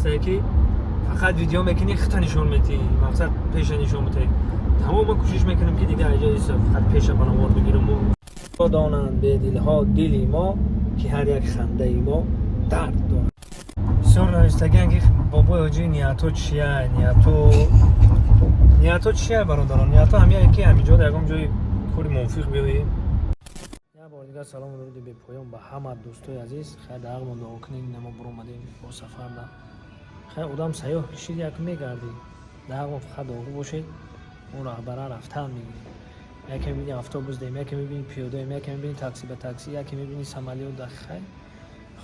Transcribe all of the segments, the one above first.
نیست که فقط ویدیو میکنی خطا نشون میدی، مقصد پیش نشون میدی. تمام کوشش میکنم که دیگه اجازه فقط پیش بنوار بگیرم و دانند به دلها دلی ما که هر یک خنده ما درد دارد. بسیار نوشتگن که بابای حاجی نیاتو چیه؟ نیاتو چیه برادران؟ نیاتو همیه که همینجا در یکم جای کوری موفق بیایی. یه بار دیگه سلام و درود به پایان به همه دوستای عزیز. خیر در حق دعا کنین ما برو اومدیم با سفر ده. خیر آدم سیاه کشید یک میگردی. در حق فقط دعا باشید. اون رهبره رفتن میگیریم. یکی میبینی اتوبوس دیم، یکی میبینی پیاده، یکی میبینی تاکسی به تاکسی، یکی میبینی سمالیات داخل.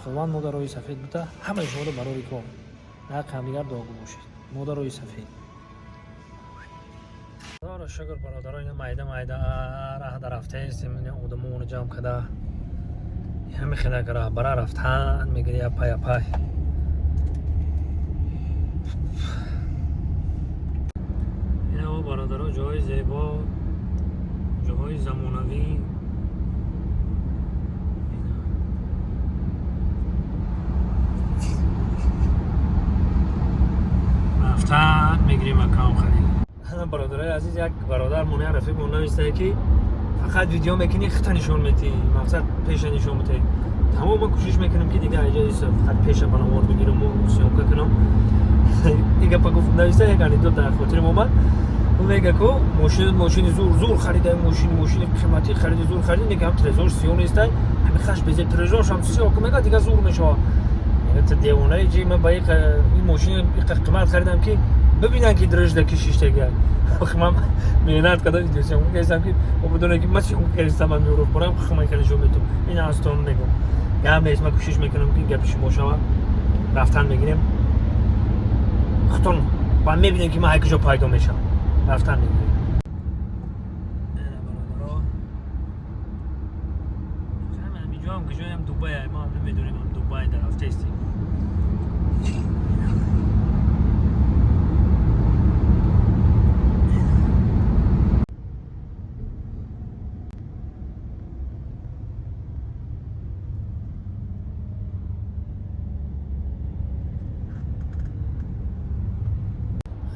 خداوند ما در روی سفید بوده همه شما رو برای کام نه همدیگر دعا باشید. ما در روی سفید خدا را شکر برادران. این مایده راه در رفته است. من آدمون جمع کرده همه خیلی که رهبره رفتن میگیری پای اینا برادران جای زیبا، جای زمانوی رفتن میگیریم مکان خلیل. برادرای عزیز، یک برادر مونه رفیق مونه نیسته که فقط ویدیو میکنی خطا نشون میدی، مقصد پیش نشون میدی. تمام کوشش میکنم که دیگه اجازه فقط پیش بنوار بگیرم و سیاکه کنم. دیگه پا گفتم نیسته یک انیدوت در خاطر اومد. اون میگه که ماشین زور خریده، ماشین قیمتی خریده، زور خریده. میگم ترزور سیون نیسته، همین خش بزه ترزور شام سیاکه میگه دیگه زور میشه. میگه دیوانه چی؟ من با این ماشین قیمت خریدم که ببینن که درج دکشیش دیگه. من مهنت کردم دیدم میگم که بدون اینکه من چی کردم من میرو برام خمای کنجو میتونم این استون میگم گام نیست. من کوشش میکنم که گپش باشه رفتن میگیریم خطون با میبینیم که من هیچ جا پیدا میشم رفتن میگیریم. همه اینجا هم که جایم دبی ما هم نمیدونیم هم دبی در رفته استیم.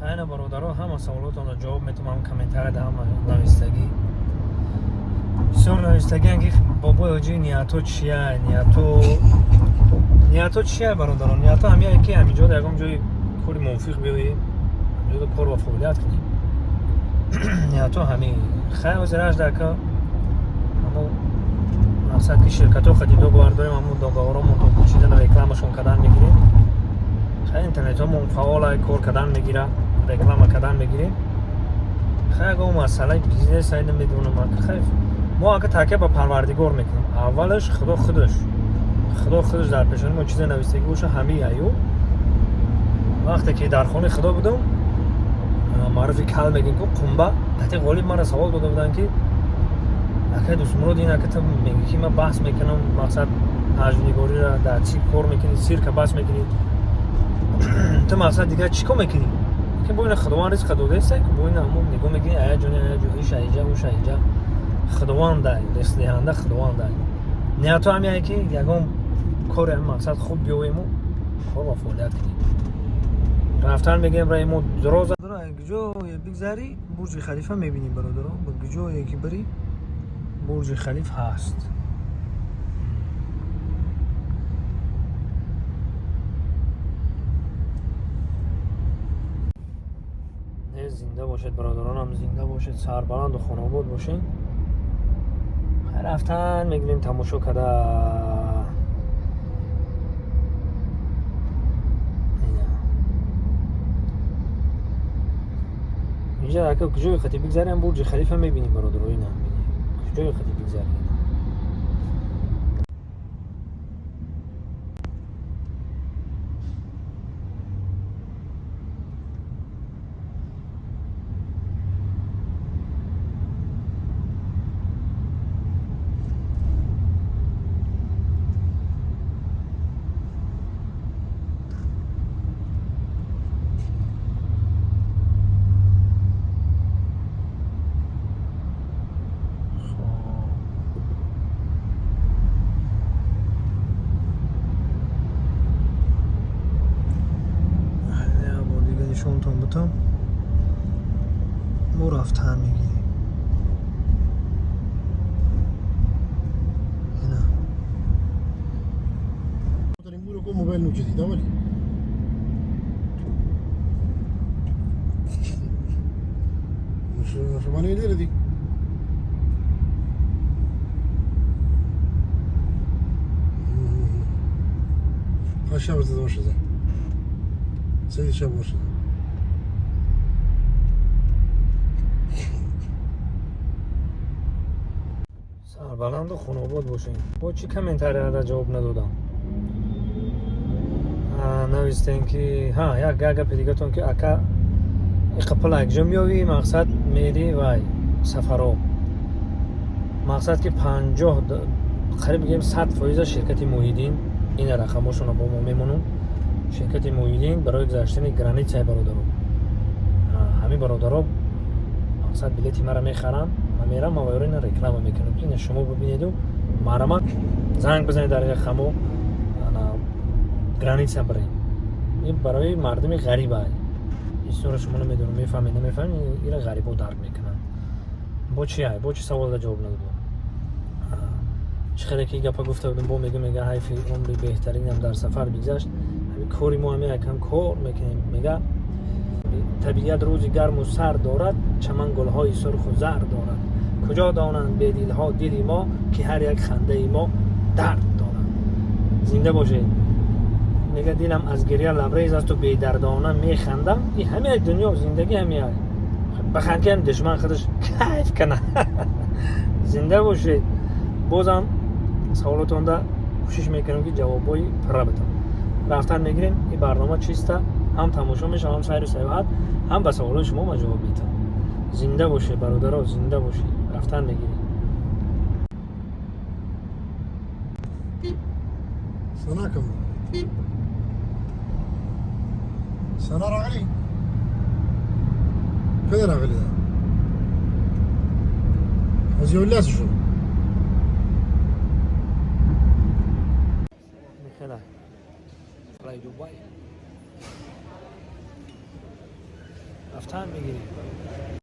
خیلی برادرها همه سوالاتون رو جواب میتونم کامنتر ده هم نوشتگی. بسیار نوشتگی که بابای حاجی نیاتو چیه؟ نیاتو چیه برادران؟ نیاتو همیه که همینجا در یکم جای کوری موفق بیایی، همینجا کار و فعالیت کنی. نیاتو همین خیلی وزیرش در که همون مقصد که شرکت ها خدیدو بارداریم همون داگاهارمون تو چیزن رکلامشون کردن میگیریم. خیلی اینترنت ها مون فعال کار کردن میگیره، رکلام کردن میگیریم. خیلی اون مسئله بیزنس های نمیدونم خیلی ما اگه تاکه با پروردگار میکنیم. اولش خدا خودش در پیشانی ما چیز نوشتگی باشه همه ایو. وقتی که در خانه خدا بودم معرفی کل میگیم که قنبه تحتی غالب من را سوال داده بودن که اگه دوست مراد این اگه تو میگی که من بحث میکنم مقصد حجمنگاری را در چی کار میکنی سیر که بحث میکنی تو مقصد دیگه چی کار میکنی که با این خداوند رزق داده است که با این همون نگاه میکنی آیا جونی ایش اینجا و اینجا خداوند داره رزق دهنده خداوند داره. نه تو همیه که یگام کار هم مقصد خوب بیایم و کار و فعالیت کنیم. رفتن میگیم رای ما دراز داره اینجا بگذاری برج خلیفه میبینیم برادران. با جایی که بری برج خلیفه هست. زنده باشید برادرانم، زنده باشید، سربلند و خانواد باشین. رفتن میگیم تماشا کرده اینجا اگه کجای خطی بگذاریم برج خلیفه میبینیم برادران. اینا کجای خطی بگذاریم نشونتون بدم ما رفتن میگیریم اینا داریم مو رو گم موبایل نو جدید ولی شما نیلی ردی kaç şabır da boşadı. Sen şabır boşadı. سربلند و خوناباد باشین با چی کامنتاری را جواب ندادم نوشتین که ها یک گاگا پیدیگتون که اکا اقپل اکجا میوی مقصد میری وای سفرو مقصد که 50 قریب بگیم 100% شرکت موحدین این رقمشون با ما میمونم شرکت موحدین برای گذشتن گرانیت برادرو همین برادرو مقصد بلیتی مرا میخرم و میرم و ویرین رکلام میکنم این شما ببینید و مرا زنگ بزنید در خمو گرانیت برین این برای مردم غریبه این سوره شما نمیدونم میفهمید نمیفهمید این غریبو درک میکنن با چی با چی سوال جواب ندادم چقدر که گپا گفته بودم با میگه حیفی عمری بهترین هم در سفر بگذشت همین کاری ما همه یکم کار میکنیم میگه طبیعت روزی گرم و سر دارد چمن گلهای سرخ و زرد دارد کجا دانند به دلها دلی ما که هر یک خنده ما درد دارد زنده باشید میگه دلم از گریه لبریز است و بی دردانه میخندم این همه دنیا زندگی همه بخند که دشمن خودش کیف کنه زنده باشید بازم سوالاتون دا کوشش میکنم که جوابای پر بدم رفتن میگیریم این برنامه چیسته هم تماشا میشه هم سیر و سیاحت هم به سوالات شما ما جواب میدم زنده باشه برادرها زنده باشه رفتن میگیریم Sana kım? Sana rağli. Kadar rağli da. Az yollas şu. میخلا فلای دوبای رفتن میگیریم